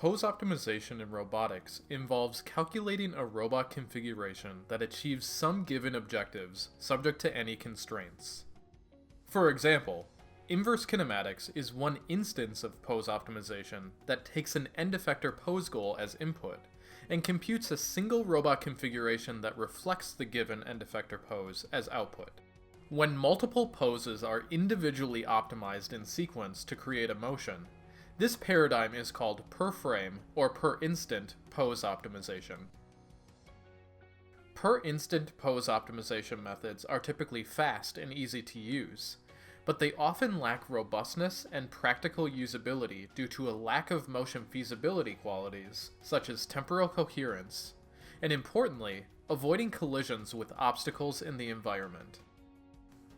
Pose optimization in robotics involves calculating a robot configuration that achieves some given objectives subject to any constraints. For example, inverse kinematics is one instance of pose optimization that takes an end effector pose goal as input and computes a single robot configuration that reflects the given end effector pose as output. When multiple poses are individually optimized in sequence to create a motion, this paradigm is called per-frame or per-instant pose optimization. Per-instant pose optimization methods are typically fast and easy to use, but they often lack robustness and practical usability due to a lack of motion feasibility qualities, such as temporal coherence, and importantly, avoiding collisions with obstacles in the environment.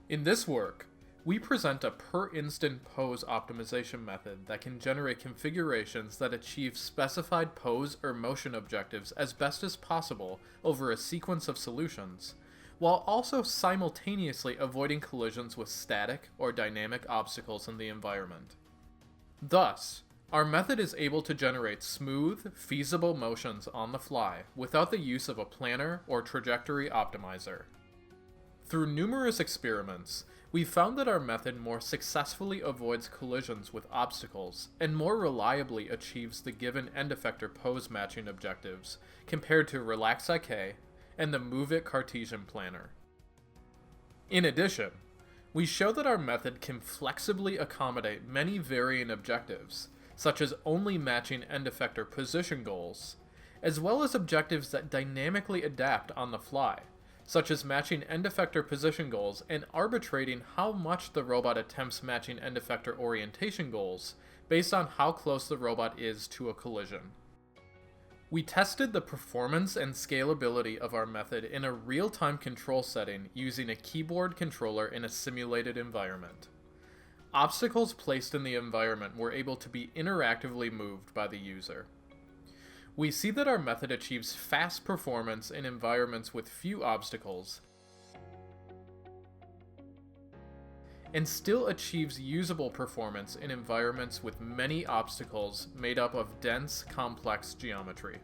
In this work, we present a per-instant pose optimization method that can generate configurations that achieve specified pose or motion objectives as best as possible over a sequence of solutions, while also simultaneously avoiding collisions with static or dynamic obstacles in the environment. Thus, our method is able to generate smooth, feasible motions on the fly without the use of a planner or trajectory optimizer. Through numerous experiments, we found that our method more successfully avoids collisions with obstacles and more reliably achieves the given end effector pose matching objectives compared to RelaxIK and the MoveIt Cartesian planner. In addition, we show that our method can flexibly accommodate many varying objectives, such as only matching end effector position goals, as well as objectives that dynamically adapt on the fly, such as matching end effector position goals and arbitrating how much the robot attempts matching end effector orientation goals based on how close the robot is to a collision. We tested the performance and scalability of our method in a real-time control setting using a keyboard controller in a simulated environment. Obstacles placed in the environment were able to be interactively moved by the user. We see that our method achieves fast performance in environments with few obstacles, and still achieves usable performance in environments with many obstacles made up of dense, complex geometry.